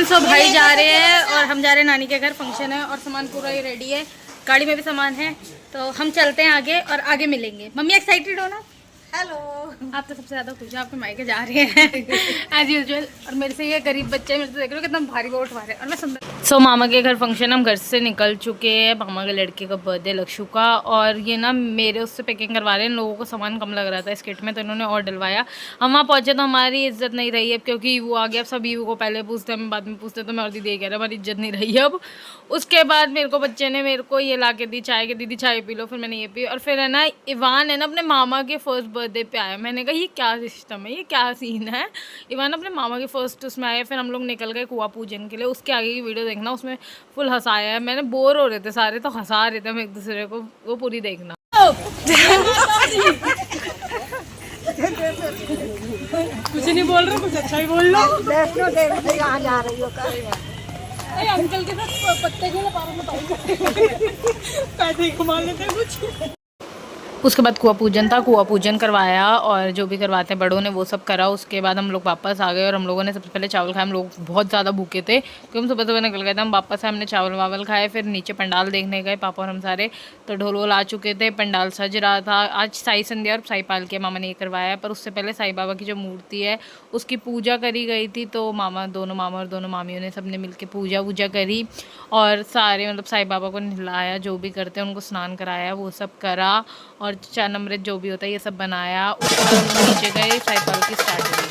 सुमन सब भाई जा रहे हैं और हम जा रहे हैं नानी के घर, फंक्शन है और सामान पूरा ही रेडी है, गाड़ी में भी सामान है, तो हम चलते हैं आगे और आगे मिलेंगे। मम्मी एक्साइटेड हो ना? हेलो। आप तो सबसे ज्यादा खुश हैं, आपके मायके जा रहे हैं एज यूजुअल। और मेरे से ये गरीब बच्चे मेरे से देख रहे हो कितना भारी वो उठवा रहे हैं और मैं सुंदर। मामा के घर फंक्शन, हम घर से निकल चुके हैं। मामा के लड़के का बर्थडे लक्षु का, और ये ना मेरे उससे पैकिंग करवा रहे हैं। लोगों को सामान कम लग रहा था इस किट में, तो इन्होंने और डलवाया। हम वहाँ पहुँचे तो हमारी इज्जत नहीं रही है, क्योंकि वो आ गया। अब सब ईवू को पहले पूछते, हम बाद में पूछते, तो मैं और दीदी कह रहा हमारी इज्जत नहीं रही है अब। उसके बाद मेरे को बच्चे ने मेरे को ये ला के दी चाय के, दीदी चाय पी लो, फिर मैंने ये पी। और फिर है ना इवान है ना अपने मामा के फर्स्ट बर्थडे पे आया। मैंने कहा ये क्या सिस्टम है, ये क्या सीन है। इवान अपने मामा के फर्स्ट उसमें आया। फिर हम लोग निकल गए कुआं पूजन के लिए। उसके आगे की वीडियो देखना, उसमें फुल हंसाया है मैंने। बोर हो रहे थे सारे, तो हंसा रहे थे हम एक दूसरे को, वो पूरी देखना। कुछ नहीं बोल रहे, कुछ अच्छा ही बोल लो। कहाँ जा रही हो? अंकल के साथ पत्ते के पैसे घुमा लेते हैं कुछ। उसके बाद कुआं पूजन था, कुआं पूजन करवाया और जो भी करवाते हैं बड़ों ने वो सब करा। उसके बाद हम लोग वापस आ गए और हम लोगों ने सबसे पहले चावल खाया। हम लोग बहुत ज़्यादा भूखे थे क्योंकि हम सुबह सुबह निकल गए थे। हम वापस आए, हमने चावल वावल खाए, फिर नीचे पंडाल देखने गए पापा और हम सारे। तो ढोल वोल आ चुके थे, पंडाल सज रहा था। आज साई संध्या और साई पाल के मामा ने ये करवाया, पर उससे पहले साई बाबा की जो मूर्ति है उसकी पूजा करी गई थी। तो दोनों मामा और दोनों मामियों ने सबने मिल के पूजा वूजा करी और सारे मतलब साई बाबा को नहलाया, जो भी करते हैं उनको स्नान कराया, वो सब करा और चरणामृत जो भी होता है ये सब बनाया। उसके बाद हम नीचे गए, साइकिल की स्टार्ट हुई।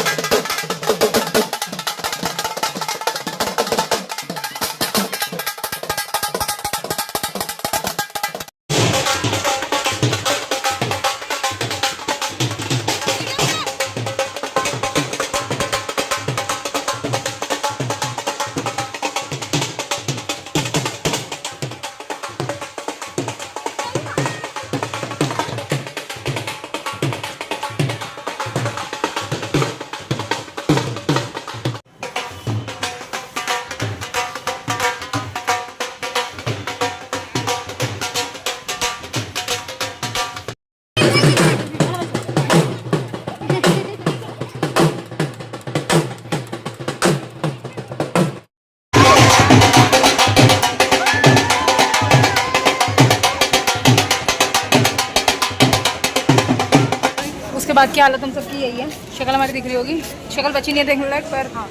उसके बाद की हालत हम सबकी यही है। शक्ल हमारी दिख रही होगी, शक्ल बची नहीं है देखने लायक, पर हाँ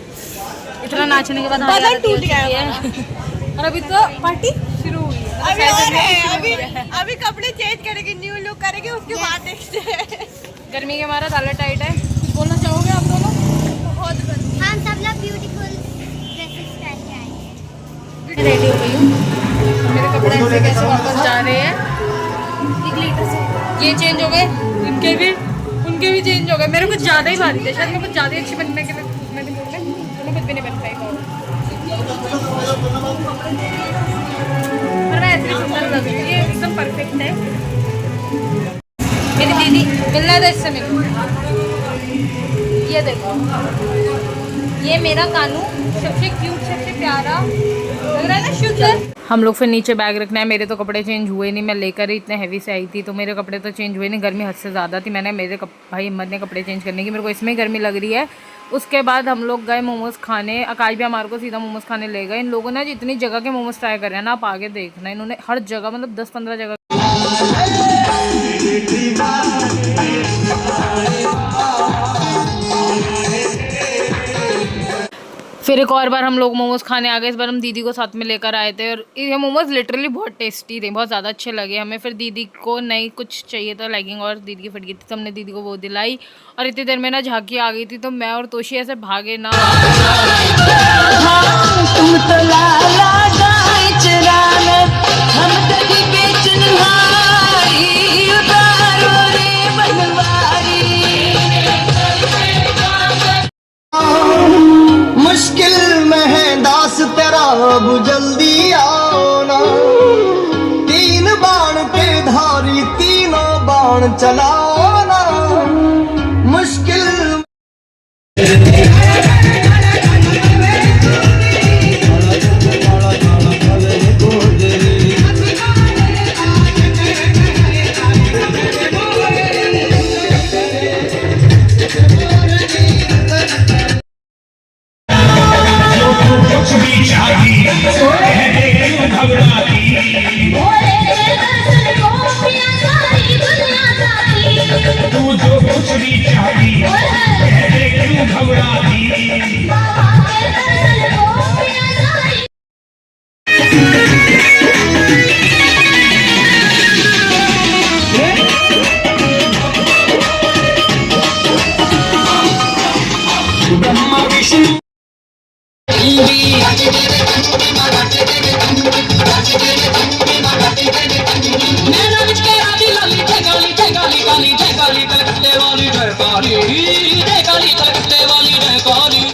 इतना नाचने के बाद बदन टूट गया है। और अभी तो पार्टी शुरू हुई है। अभी कपड़े चेंज करेंगे, न्यू लुक करेंगे, उसके बाद देखते हैं। गर्मी के हमारा हालत टाइट है। कुछ बोलना चाहोगे आप दोनों? बहुत हम सब लोग ब्यूटीफुल ड्रेसेस पहन के आए हैं। रेडी हो गई हूँ, मेरे कपड़े ऐसे कैसे वापस जा रहे हैं। ये चेंज हो गए, उनके भी चेंज हो गए। मेरे कुछ ज़्यादा ही भारी थे, शायद मैं कुछ ज़्यादा ही अच्छी बनने के लिए मैंने बोले, तो मैं कुछ भी नहीं बन पाई। पर मैं ऐसे सुंदर लग रही हूँ, ये एकदम परफेक्ट है। मेरी दीदी मिलना था इससे मिलो। ये देखो, ये मेरा कानू सबसे क्यूट, सबसे प्यारा लग रहा है ना शुद्ध। हम लोग फिर नीचे बैग रखना है। मेरे तो कपड़े चेंज हुए नहीं, मैं लेकर ही इतने हैवी से आई थी, तो मेरे कपड़े तो चेंज हुए नहीं। गर्मी हद से ज़्यादा थी। मैंने भाई हिम्मत ने कपड़े चेंज करने की, मेरे को इसमें ही गर्मी लग रही है। उसके बाद हम लोग गए मोमोज़ खाने। आकाश भी हमारे को सीधा मोमोज़ खाने ले गए। इन लोगों ने जितनी जगह के मोमोज़ ट्राई करे हैं ना, आप आगे देखना, इन्होंने हर जगह मतलब 10-15 जगह। फिर एक और बार हम लोग मोमोज़ खाने आ गए। इस बार हम दीदी को साथ में लेकर आए थे और ये मोमोज़ लिटरली बहुत टेस्टी थे, बहुत ज़्यादा अच्छे लगे हमें। फिर दीदी को नहीं कुछ चाहिए था, लेगिंग, और दीदी की फट गई थी, तो हमने दीदी को वो दिलाई। और इतनी देर में ना झांकी आ गई थी, तो मैं और तोशी ऐसे भागे ना। मुश्किल में है दास तेरा, अब जल्दी आओ ना। 3 बाण के धारी तीनों बाण चलाओ ना। मुश्किल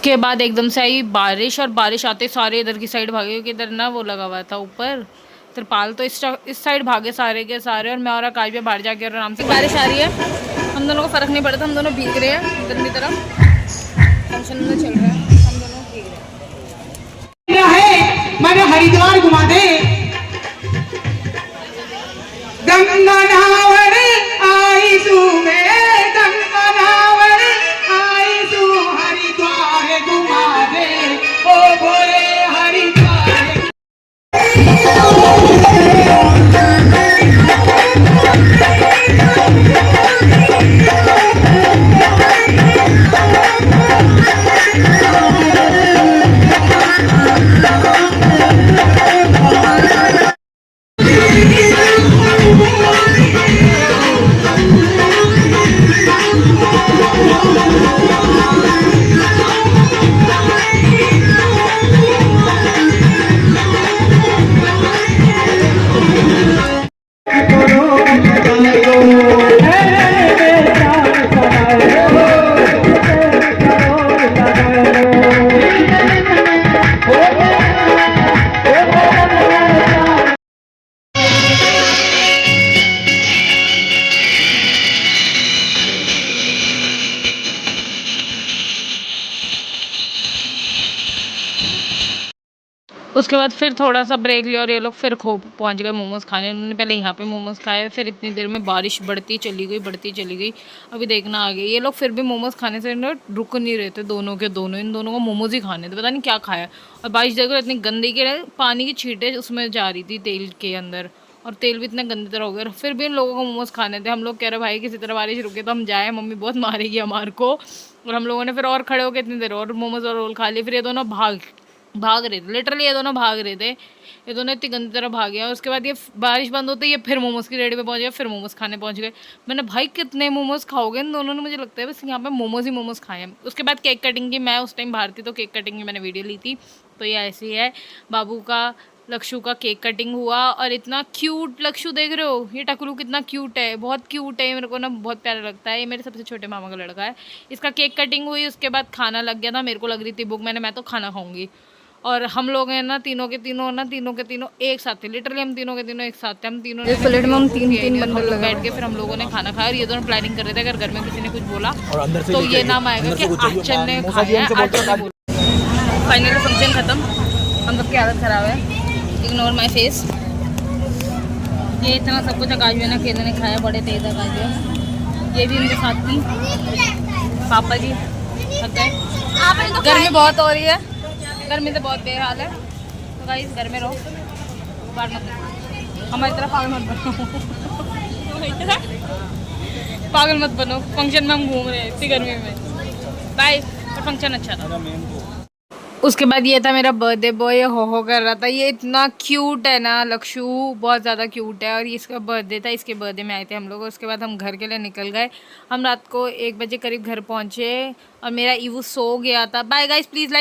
के बाद एकदम से आई बारिश और बारिश आते सारे इधर की साइड भागे क्योंकि इधर ना वो लगा हुआ था ऊपर तिरपाल, तो इस साइड भागे सारे के सारे, और मैं और आकाश भी बाहर जाके और आराम से। बारिश आ रही है, हम दोनों को फर्क नहीं पड़ता, हम दोनों भीग रहे हैं इधर की तरफ, फंक्शन में चल रहा है, हम दोनों भीग रहे हैं। मैंने हरिद्वार घुमा दे गंगा नावर आई तू में गंगा नावर आई तू हरिद्वार घुमा दे ओ भोले हरिद्वार। उसके बाद फिर थोड़ा सा ब्रेक लिया और ये लोग फिर पहुंच गए मोमोज खाने। उन्होंने पहले यहाँ पे मोमोज खाए, फिर इतनी देर में बारिश बढ़ती चली गई। अभी देखना आ गई, ये लोग फिर भी मोमोज खाने से ना रुक नहीं रहे थे, दोनों के दोनों, इन दोनों को मोमोज ही खाने थे, पता नहीं क्या खाया। और बारिश देखो इतनी गंदी के पानी की छींटे उसमें जा रही थी तेल के अंदर, और तेल भी इतना गंदी तरह हो गया। फिर भी इन लोगों को मोमोज खाने थे। हम लोग कह रहे भाई किसी तरह बारिश रुके तो हम जाए, मम्मी बहुत मारेगी हमारे को। और हम लोगों ने फिर और खड़े होकर इतनी देर और मोमोज और रोल खा लिए। फिर ये दोनों भाग रहे थे, लिटरली ये दोनों भाग रहे थे, ये दोनों इतनी गंदी तरह भाग गया। उसके बाद ये बारिश बंद होते ही ये फिर मोमोज की रेडी पे पहुंच गए, फिर मोमोज खाने पहुंच गए। मैंने भाई कितने मोमोज खाओगे इन दोनों ने, मुझे लगता है बस यहाँ पे मोमोज ही मोमोज खाए हैं। उसके बाद केक कटिंग की, मैं उस टाइम बाहर थी तो केक कटिंग की मैंने वीडियो ली थी। तो ये ऐसी है, बाबू का लक्षु का केक कटिंग हुआ। और इतना क्यूट लक्षु देख रहे हो, ये टकलू कितना क्यूट है, बहुत क्यूट है, मेरे को ना बहुत प्यारा लगता है। ये मेरे सबसे छोटे मामा का लड़का है। इसका केक कटिंग हुई, उसके बाद खाना लग गया था, मेरे को लग रही थी भूख, मैं तो खाना खाऊंगी। और हम लोग हैं ना तीनों के तीनों एक साथ थे, लिटरली हम तीनों के तीनों एक साथ थे। हम तीनों ने प्लेट में हम तीन बंदे बैठ के फिर हम लोगों ने खाना खाया। और ये दोनों प्लानिंग कर रहे थे अगर घर में किसी ने कुछ बोला तो ये नाम आएगा कि आचन ने खाया है। फाइनली फंक्शन खत्म, हम सबकी हालत ख़राब है, इग्नोर माई फेस। ये इतना सब कुछ आकाश भी ना अकेले ने खाया, बड़े तेज आकाश भी, ये भी उनके साथ थी, पापा जी थक गए। गर्मी बहुत हो रही है, गर्मी से बहुत बेहाल है, तो गाइस घर में रहो, बाहर मत निकलो, हमारी तरह पागल मत बनो पागल मत बनो। फंक्शन में हम घूम रहे हैं इतनी गर्मी में। बाय, और फंक्शन अच्छा था। उसके बाद ये था मेरा बर्थडे बॉय, ये हो कर रहा था। ये इतना क्यूट है ना लक्षु, बहुत ज़्यादा क्यूट है। और इसका बर्थडे था, इसके बर्थडे में आए थे हम लोग। उसके बाद हम घर के लिए निकल गए। हम रात को 1 बजे करीब घर पहुँचे और मेरा ईवू सो गया था। Bye guys, please like